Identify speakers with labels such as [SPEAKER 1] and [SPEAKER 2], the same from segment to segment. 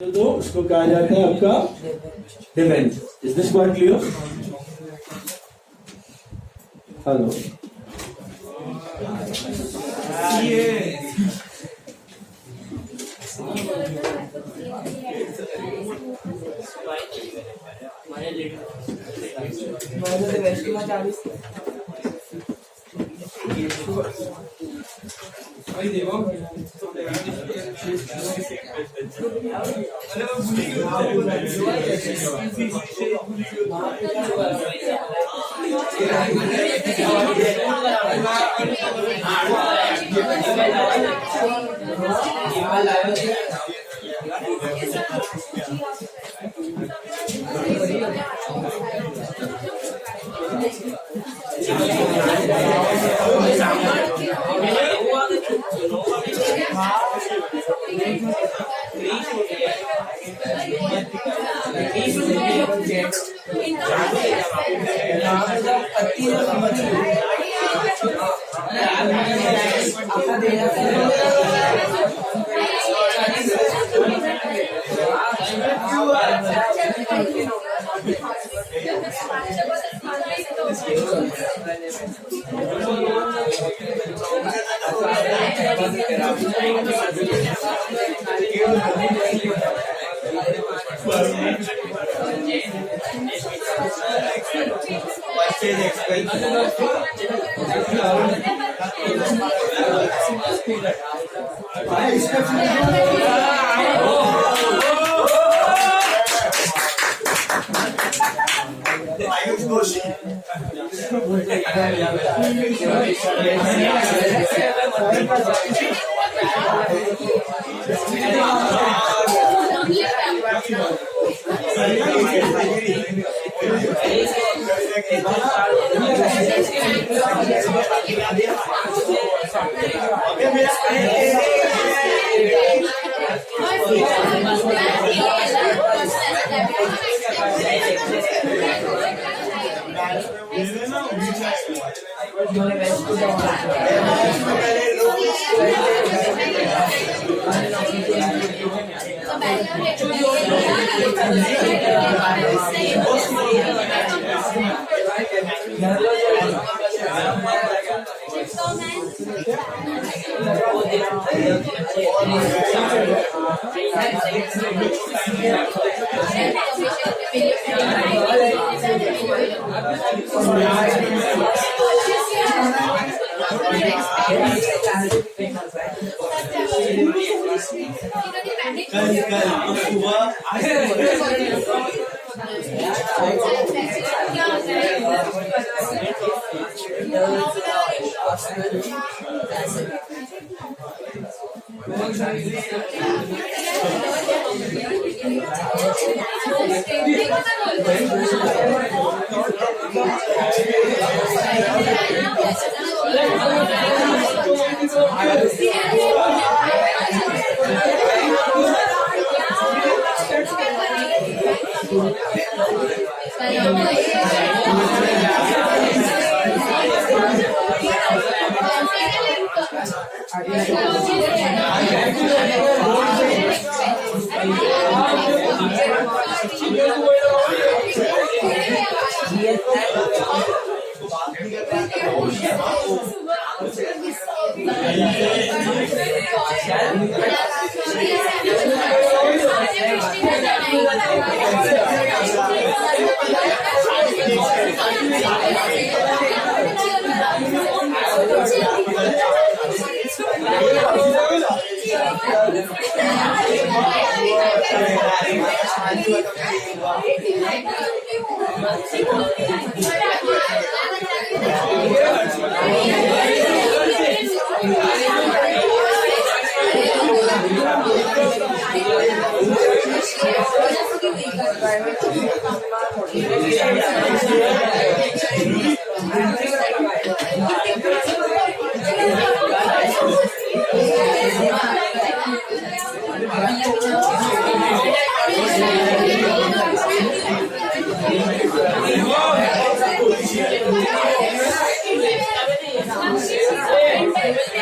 [SPEAKER 1] तो उसको कहा जाता है आपका demat. Is this point clear? Hello,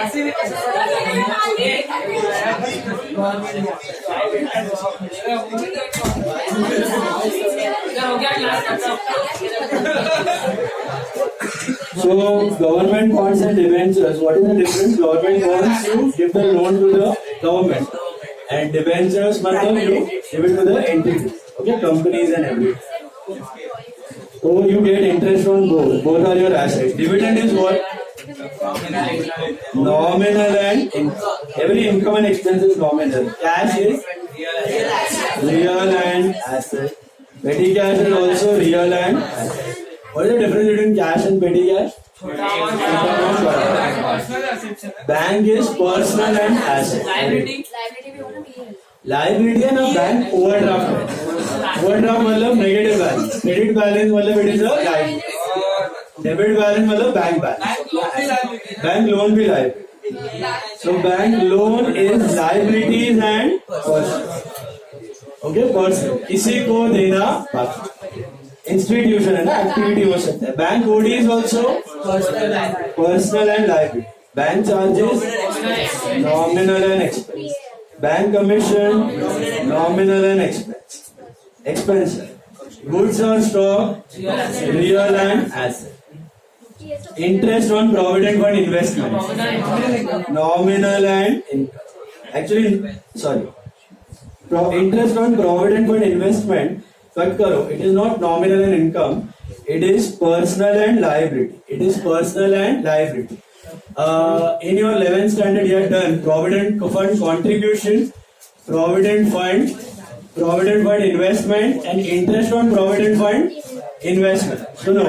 [SPEAKER 1] So government bonds and debentures, what is the difference? Government bonds you give the loan to the government and debentures matlab you give it to the entities, okay, companies and everything. So you get interest on both are your assets. Dividend is what? Nominal and income. Every income and expense is nominal. Cash is real and asset. Petty cash is also real and asset. What is the difference between cash and petty cash? Bank is personal and asset. Liability है ना, bank overdraft है. Overdraft मतलब negative balance. Credit balance मतलब it is a liability. Debit balance मतलब bank balance. Bank loan भी liability. So bank loan is liabilities and person. Okay, person किसी को देना बाकी. इंस्टीट्यूशन है ना, एक्टिविटी हो सकता है. Bank OD is also personal and liability. Bank charges nominal and expense. Bank commission, nominal and expense. Expense. Goods or stock, real and asset. Interest on provident fund investment, nominal and income. Actually, sorry. Interest on provident fund investment, cut karo. It is not nominal and income. It is personal and liability. It is personal and liability. In your 11th standard, you have done provident fund contribution, provident fund investment, and interest on provident fund investment. सुनो,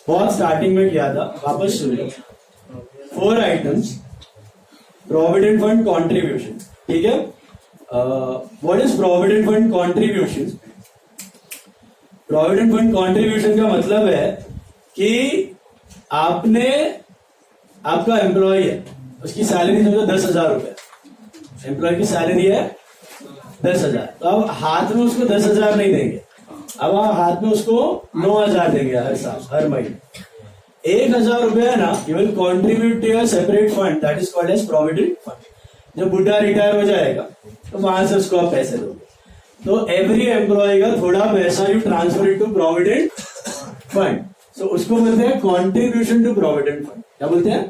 [SPEAKER 1] बहुत starting में किया था, वापस सुनो. 4 items. Provident fund contribution, ठीक है? What is provident fund contribution? Provident fund contribution का मतलब है कि आपका एम्प्लॉय है, उसकी सैलरी समझो 10,000 रुपए. एम्प्लॉय की सैलरी है 10,000. तो अब हाथ में उसको 10,000 नहीं देंगे, अब आप हाथ में उसको 9,000 देंगे हर साल, हर महीने. 1,000 रुपया ना, you will contribute to your separate fund that is called as provident fund. जब बुढ़ा रिटायर हो जाएगा तो वहां से उसको आप पैसे दोगे. तो एवरी एम्प्लॉय का थोड़ा पैसा you transfer it to provident fund. So उसको बोलते हैं कॉन्ट्रीब्यूशन टू प्रोविडेंट फंड. क्या बोलते हैं?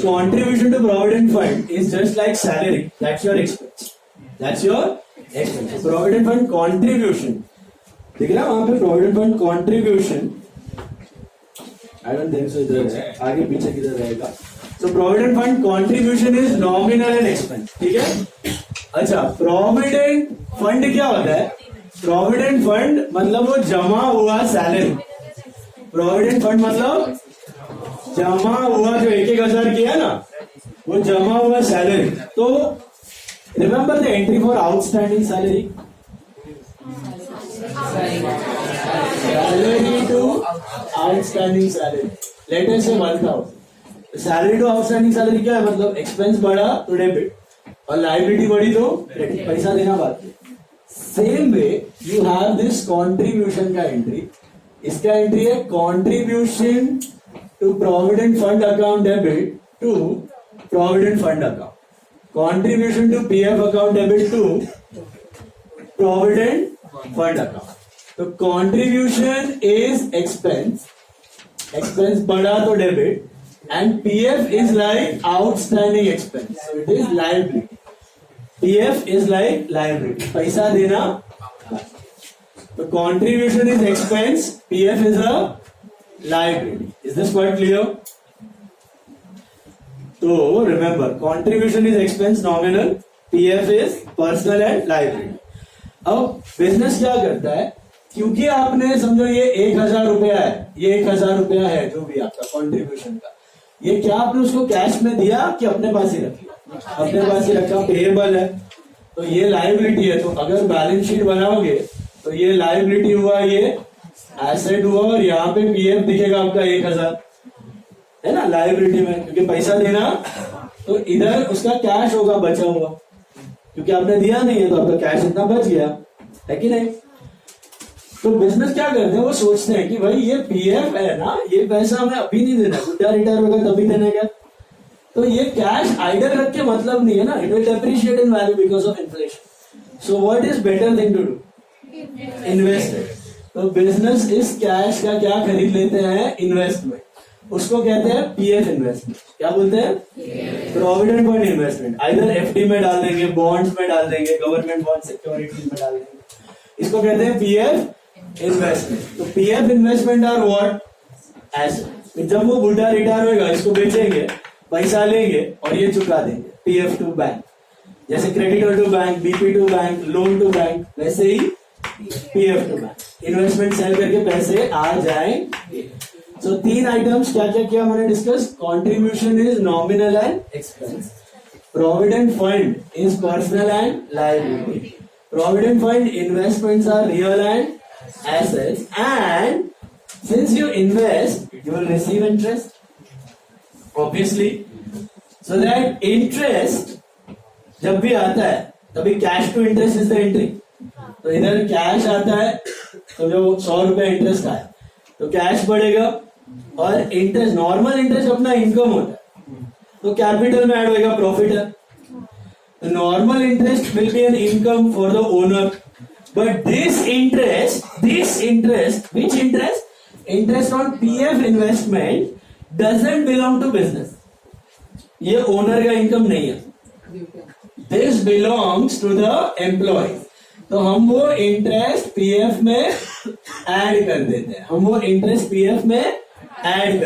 [SPEAKER 1] Contribution to provident fund is just like salary. That's your expense. That's your expense. Provident fund contribution दिख रहा है वहां पे. Provident fund contribution I don't think so इधर है, आगे पीछे किधर रहेगा. So provident fund contribution is nominal and expense. ठीक है. अच्छा, प्रोविडेंट फंड क्या होता है? प्रोविडेंट फंड मतलब वो जमा हुआ सैलरी. प्रोविडेंट फंड मतलब जमा हुआ जो 1,000 किया ना, वो जमा हुआ सैलरी. तो remember the entry for outstanding salary. Salary to outstanding salary. Let us say 1,000. Salary to outstanding salary क्या है? मतलब एक्सपेंस बढ़ा तो डेबिट और लायबिलिटी बढ़ी तो क्रेडिट. पैसा देना बाकी. Same way you have this contribution का एंट्री. इसका एंट्री है contribution to provident fund account debit to provident fund account. Contribution to PF account debit to provident fund account. तो कॉन्ट्रीब्यूशन इज एक्सपेंस. एक्सपेंस बढ़ा तो debit and PF is like outstanding expense. So it is liability. PF is like liability. पैसा देना. The contribution is expense, PF is a liability. Is this quite clear? So remember, contribution is expense nominal, PF is personal and liability. अब business क्या करता है? क्योंकि आपने समझो ये 1,000 रुपया है, ये 1,000 रुपया है जो भी आपका कॉन्ट्रीब्यूशन का, ये क्या आपने उसको कैश में दिया कि अपने पास ही रखा? अपने पास ही रखा. पेएबल है तो ये लायबिलिटी है. तो अगर बैलेंस शीट बनाओगे तो ये लायबिलिटी हुआ, ये एसेट हुआ, और यहाँ पे पीएफ दिखेगा आपका 1,000 है ना लायबिलिटी में, क्योंकि पैसा देना. तो इधर उसका कैश होगा बचा हुआ, क्योंकि आपने दिया नहीं है तो आपका कैश इतना बच गया है कि नहीं. तो बिजनेस क्या करते हैं? वो सोचते हैं कि भाई ये पीएफ है ना, ये पैसा हमें अभी नहीं देना, बुढ़ा रिटायर होगा तभी देने का. तो ये कैश आइडल रख के मतलब नहीं है ना, it will depreciate in value because of inflation. So what is better thing to do? Investment. तो बिजनेस इस कैश का क्या खरीद लेते हैं? इन्वेस्टमेंट। उसको कहते हैं पीएफ इन्वेस्टमेंट। क्या बोलते हैं? Provident fund investment. Either FD में डाल देंगे, बॉन्ड्स में डाल देंगे, गवर्नमेंट बॉन्ड सिक्योरिटीज में डाल देंगे, इसको कहते हैं पीएफ इन्वेस्टमेंट। तो PF investment are what? Asset. जब वो बुढ़ा रिटायर होगा इसको बेचेंगे, पैसा लेंगे और ये चुका देंगे पीएफ टू बैंक। जैसे creditor to bank, BP to bank, loan to bank, वैसे ही PF to bank. Investment sale करके पैसे आ जाएंगे। सो तीन आइटम्स क्या क्या किया हमने discuss? Contribution is nominal and expense, provident fund is personal and liability, provident fund investments are real and assets, and since you invest you will receive interest obviously, so that interest जब भी आता है तभी cash to interest is the entry. तो इधर cash आता है तो जो 100 रुपए इंटरेस्ट आया तो कैश बढ़ेगा, और इंटरेस्ट नॉर्मल इंटरेस्ट अपना इनकम होता है तो कैपिटल में ऐड होगा, प्रॉफिट है। तो normal interest will be an income for the owner, but this interest which interest? Interest on PF investment doesn't belong to business. ये ओनर का इनकम नहीं है, this belongs to the employee। तो हम वो इंटरेस्ट पीएफ में add कर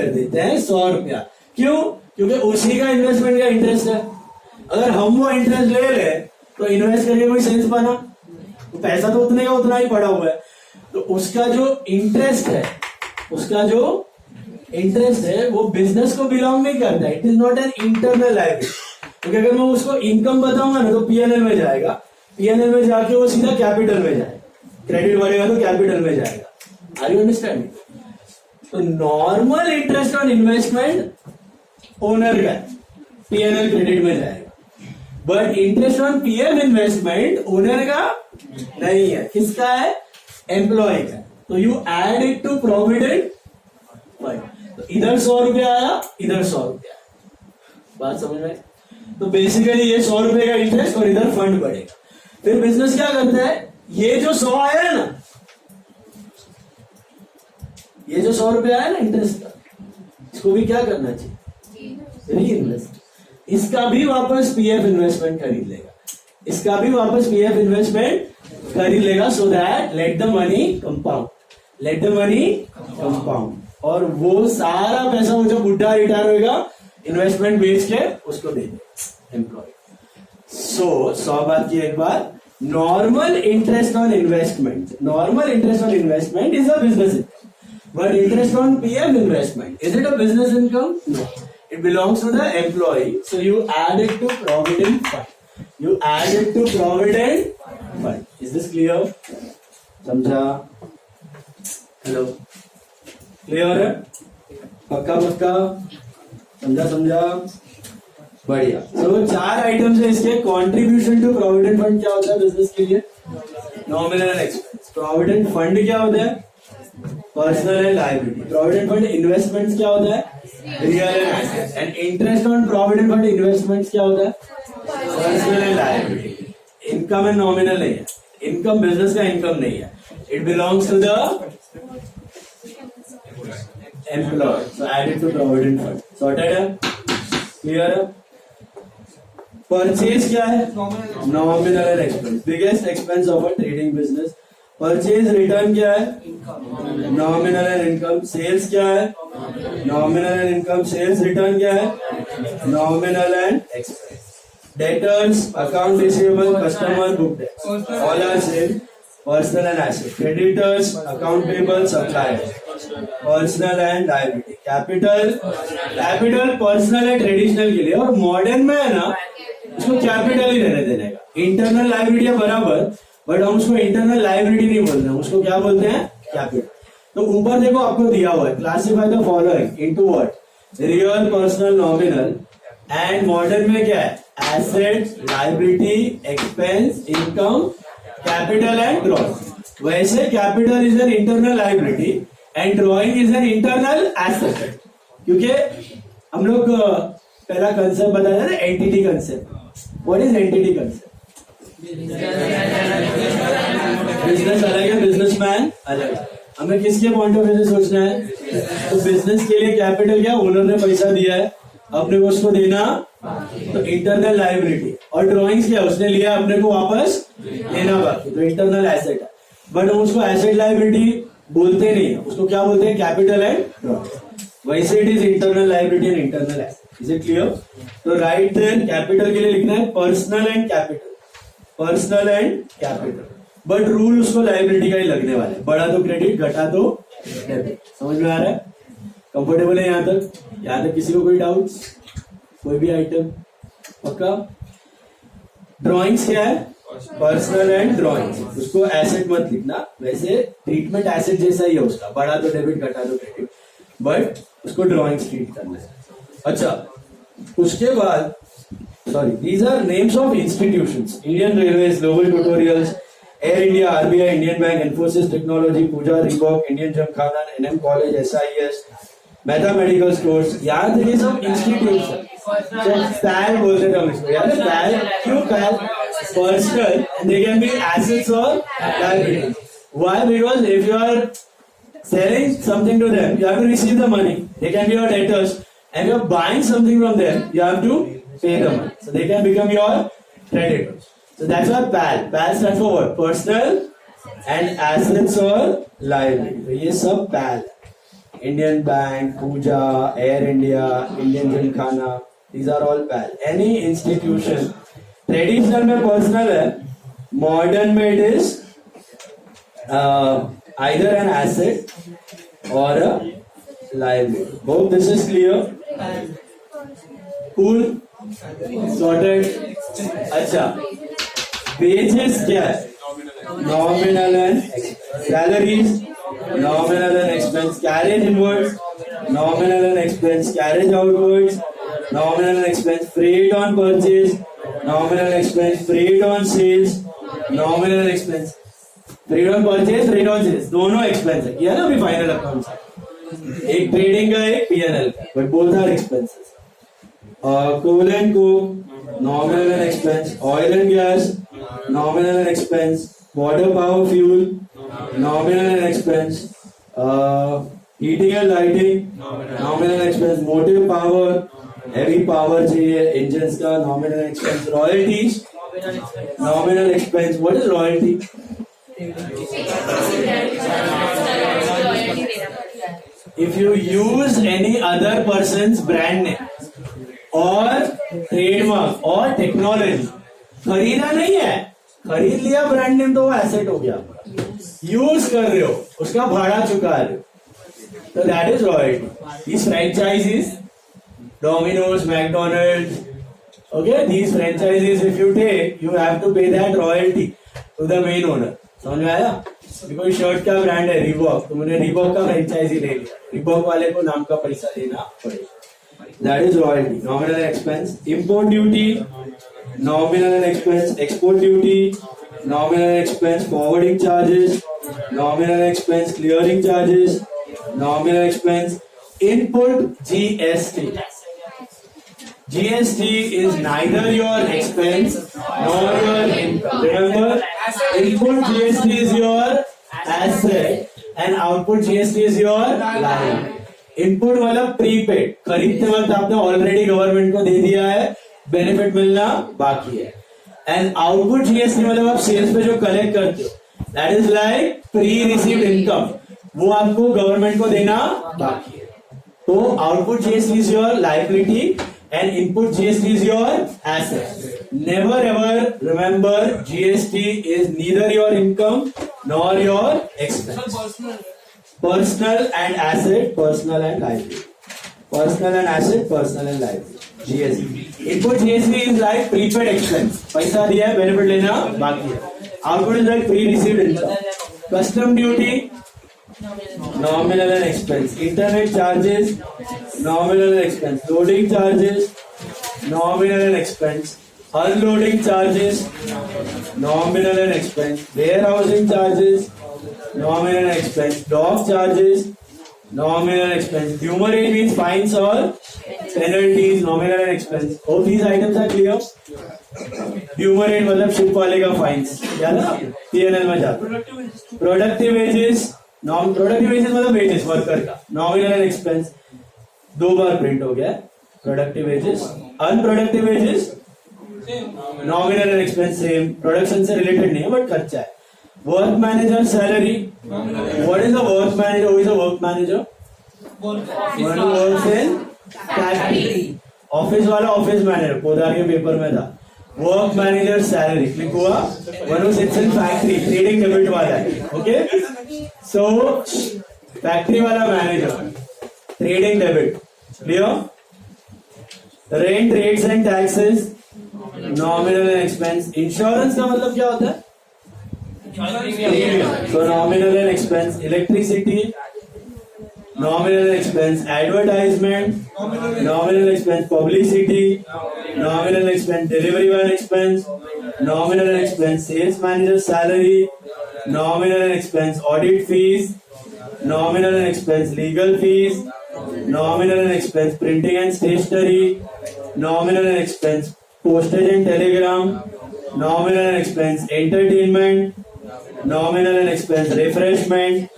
[SPEAKER 1] देते हैं, 100 रुपया। क्यों? क्योंकि उसी का इन्वेस्टमेंट का इंटरेस्ट है। अगर हम वो इंटरेस्ट ले ले तो इन्वेस्ट करके कोई सेंस बना? तो पैसा तो उतने का उतना ही पड़ा हुआ है। तो उसका जो इंटरेस्ट है वो बिजनेस को बिलोंग नहीं करता है। It is not an internal liability. क्योंकि अगर मैं उसको इनकम बताऊंगा ना तो पीएनएल में जाएगा, पीएनएल में जाके वो सीधा कैपिटल में जाएगा, क्रेडिट बढ़ेगा तो कैपिटल में जाएगा। Are you understanding? तो normal interest on investment owner का पीएनएल क्रेडिट में जाएगा, but interest on PF investment owner का नहीं है। किसका है? एम्प्लॉय का। तो you add it to provident fund. तो इधर 100 रुपया आया, इधर 100 रुपया, बात समझ में? तो बेसिकली ये 100 रुपए का इंटरेस्ट और इधर फंड बढ़ेगा। फिर बिजनेस क्या करता है? ये जो 100 आया है ना, ये जो 100 रुपया आया ना इंटरेस्ट का, इसको भी क्या करना चाहिए? री इन्वेस्ट। इसका भी वापस पीएफ इन्वेस्टमेंट खरीद लेगा, इसका भी वापस पीएफ इन्वेस्टमेंट खरीद लेगा, so that let the money compound, और वो सारा पैसा वो जो बुढ़ा रिटायर होगा इन्वेस्टमेंट बेच के उसको दे दे एम्प्लॉय। सो 100 बात की एक बार, normal interest on investment is a business income, but interest on PF investment is it a business income? No, it belongs to the employee, so you add it to provident fund. Is this clear? समझा? Hello, clear है? पक्का समझा? बढ़िया। तो 4 items है इसके। Contribution to provident fund क्या होता है बिजनेस के लिए? Nominal and expense. Provident fund क्या होता है? Personal and liability. Provident fund investments क्या होता है? Real and asset. And interest on provident fund investments क्या होता है? Personal and liability. Income and nominal नहीं है, इनकम बिजनेस का इनकम नहीं है, it belongs to the employ. So add it to provident fund. Sorted है? क्लियर है? परचेज क्या है? Nominal and expense. Biggest expense of a trading business. Purchase return क्या है? Nominal and income. सेल्स क्या है? Nominal and income. Sales return क्या है? Nominal and expense. Debtors, account receivable, customer book debts, all are same. Personal and asset. Creditors, account payable, suppliers, personal and liability. Capital personal है traditional के लिए, और modern में है ना इसको कैपिटल ही रहने देने का। इंटरनल लायबिलिटी है बराबर, बट हम उसको इंटरनल लायबिलिटी नहीं बोलते हैं, उसको क्या बोलते हैं? कैपिटल। तो ऊपर देखो आपको दिया हुआ है, classify the following into what? Real, personal, nominal. And modern में क्या है? Asset, liability, expense, income, capital and drawing. वैसे capital is an internal liability and drawing is an internal asset. क्योंकि हम लोग पहला कंसेप्ट बताया ना, entity concept. What is entity concept? Business अलग है, बिजनेसमैन अलग है. हमें किसके पॉइंट ऑफ व्यू से सोचना है? तो बिजनेस के लिए कैपिटल क्या, ओनर ने पैसा दिया है, अपने को उसको देना, तो इंटरनल लायबिलिटी. और ड्रॉइंग्स क्या, उसने लिया, अपने को वापस लेना बाकी, तो इंटरनल एसेट है. बट हम उसको एसेट लायबिलिटी बोलते नहीं है, उसको क्या बोलते हैं? Capital and drawing. वैसे it is internal liability and internal asset. Is it clear? तो राइट देन कैपिटल के लिए लिखना है personal and capital, personal and capital. But rule उसको लायबिलिटी का ही लगने वाला है. बढ़ा तो क्रेडिट, घटा तो डेबिट. समझ में आ रहा है? कंफर्टेबल है यहां तक? यहां तक किसी को कोई डाउट्स? कोई भी आइटम? पक्का? ड्रॉइंग्स क्या है? Personal and drawings. उसको एसेट मत लिखना, वैसे ट्रीटमेंट एसेट जैसा ही है उसका, बढ़ा तो डेबिट, घटा तो क्रेडिट, बट उसको ड्रॉइंग्स ट्रीट करना है. अच्छा, उसके बाद sorry, these are names of institutions: Indian Railways, Global Tutorials, Air India, RBI, Indian Bank, Infosys Technology, Pooja, Reebok, Indian Gymkhana, NM College, SIS, Mehta Medical Stores. यार ये सब institutions. PAL बोलते थे हम इसको. यार PAL क्यों PAL? Personal, and they can be assets or liabilities. Why? Because if you are selling something to them, you have to receive the money. They can be your debtors, and you are buying something from them, you have to pay the money. So they can become your creditors. So that's why PAL. PAL stands for what? Personal and assets or liability. So ये सब PAL. Indian Bank, Pooja, Air India, Indian Gymkhana. These are all PAL. Any institution. Traditional में personal है. Modern में it is either an asset or a liability. Hope this is clear. Cool. Sorted. अच्छा, wages क्या है? Nominal and expense. Salaries, nominal and expense. Carriage inwards, nominal and expense. Carriage outwards, nominal and expense. Freight on purchase, nominal and expense. Freight on sales, nominal and expense. Freight on purchase, freight on sales, दोनों expense है. किया ना अभी final account से? एक trading का, एक P&L का, but both are expenses. Coal and coke, nominal and expense. Oil and gas, nominal and expense. Water power fuel, nominal and expense. Heating and lighting, nominal and expense. Motive power, heavy power चाहिए engines का, nominal and expense. Royalties, nominal expense. What is royalty? If you use any other person's brand name और trademark और technology, खरीदा नहीं है, खरीद लिया brand name तो वो एसेट हो गया. यूज कर रहे हो, उसका भाड़ा चुका रहे हो, तो that is royalty. These franchises, Domino's, McDonald's, okay, these franchises if you take, you have to pay that royalty to the main owner. समझ में आया? कोई शर्ट का ब्रांड है रिबॉक, तुमने रिबॉक का फ्रेंचाइजी ले लिया, रिबॉक वाले को नाम का पैसा देना पड़ेगा. That is royalty. Nominal and expense. Import duty, nominal and expense. Export duty, nominal and expense. Forwarding charges, nominal and expense. Clearing charges, nominal expense. Input GST. GST is neither your expense nor your income. Remember, input GST is your asset and output GST is your liability. Input मतलब prepaid, खरीदते वक्त आपने already government को दे दिया है, benefit मिलना बाकी है. एंड आउटपुट जीएसटी मतलब आप सेल्स पे जो कलेक्ट करते हो, that is like pre received income, वो आपको गवर्नमेंट को देना बाकी है. तो output GST is your liability and input GST is your asset. Never ever remember GST is neither your income nor your expense. Personal and asset, personal and liability. Personal and asset, personal and liability. GST. Input GST is like prepaid expense. पैसा दिया है, benefit लेना बाकी है. Output is like pre-received income. Custom duty, nominal and expense. Internet charges, nominal and expense. Loading charges, nominal and expense. Unloading charges, nominal and expense. Warehousing charges, nominal and expense. Dock charges, nominal expense. Numerate means fines or penalties, nominal and expense. Hope these items are clear. Numerate मतलब ship वाले का fines, क्या ना P&L में जाता. Productive wages, productive wages मतलब wages worker का. Nominal and expense दो बार प्रिंट हो गया. Productive wages, unproductive wages, nominal and expense same, production से रिलेटेड नहीं है बट खर्चा है. Work manager salary. What is a work manager? Who is a work manager? One who works in factory. Office वाला office manager Poddar के paper में था. Work manager salary click हुआ. One who sits in factory, trading debit वाला है. Okay, सो factory वाला manager, trading debit. Clear? Rent, rates and taxes, nominal and expense. Insurance का मतलब क्या होता है? So nominal and expense. Electricity, nominal and expense. Advertisement, nominal and expense. Publicity, nominal and expense. Delivery and expense, nominal and expense. Sales manager salary, nominal and expense. Audit fees, nominal and expense. Legal fees, nominal and expense. Printing and stationery, nominal and expense. Postage and telegram, nominal and expense. Entertainment, nominal and expense. Refreshment,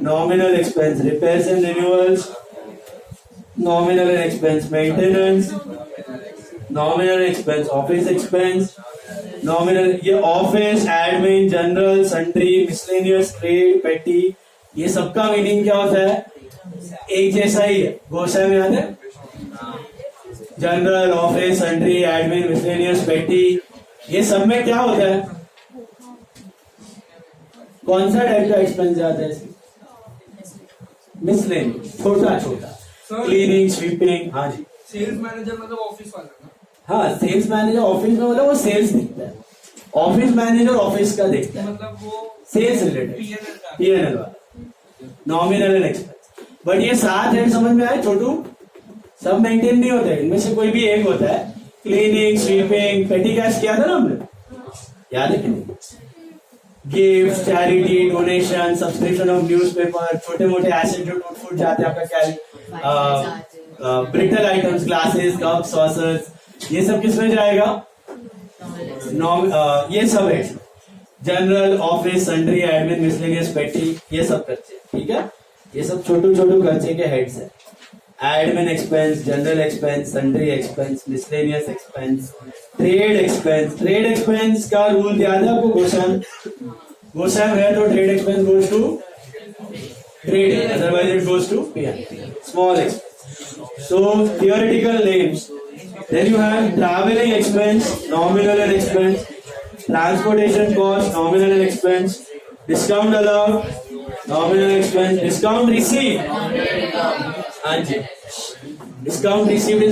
[SPEAKER 1] nominal expense. Repairs and renewals, nominal and expense. Maintenance, nominal and expense. Office expense, nominal. ये office, admin, general, sundry, miscellaneous, trade, पेटी, ये सबका meaning क्या होता है? एक जैसा ही है. गोसा में याद है? General, office, sundry, admin, miscellaneous, पेटी, ये सब में क्या होता है? कौन सा टाइप का एक्सपेंस जाता है? मिसलेनियस, छोटा छोटा. Cleaning, sweeping. हाँ जी.
[SPEAKER 2] सेल्स मैनेजर मतलब ऑफिस वाला ना?
[SPEAKER 1] हाँ, सेल्स मैनेजर ऑफिस में मतलब वो सेल्स देखता है. ऑफिस मैनेजर ऑफिस का देखता है,
[SPEAKER 2] मतलब वो
[SPEAKER 1] सेल्स रिलेटेड. P&L वाला, नॉमिनल एंड एक्सपेंस. बट ये 7 हेड समझ में आए छोटू? सब मेंटेन नहीं होते, इनमें से कोई भी एक होता है. क्लीनिंग, स्वीपिंग, पेटी कैश किया था ना हमने, याद है कि नहीं? Gift, charity, donation, subscription of newspaper, छोटे मोटे एसेट जो टूट फूट जाते हैं आपका क्या, brittle items, glasses, cup, saucers, ये सब किसमें जाएगा? ये सब है. General, office, sundry, admin, miscellaneous, पेटी, ये सब खर्चे. ठीक है, ये सब छोटू छोटू खर्चे के हेड्स है. Admin expense, general expense, sundry expense, miscellaneous expense, trade expense. Trade expense का रूल याद है आपको? गोसम है तो trade expense goes to trade, otherwise it goes to small expense. So theoretical names. Then you have traveling expense, nominal and expense. Transportation cost, nominal and expense. Discount allowed, nominal expense. Discount received, हाँ जी, discount received is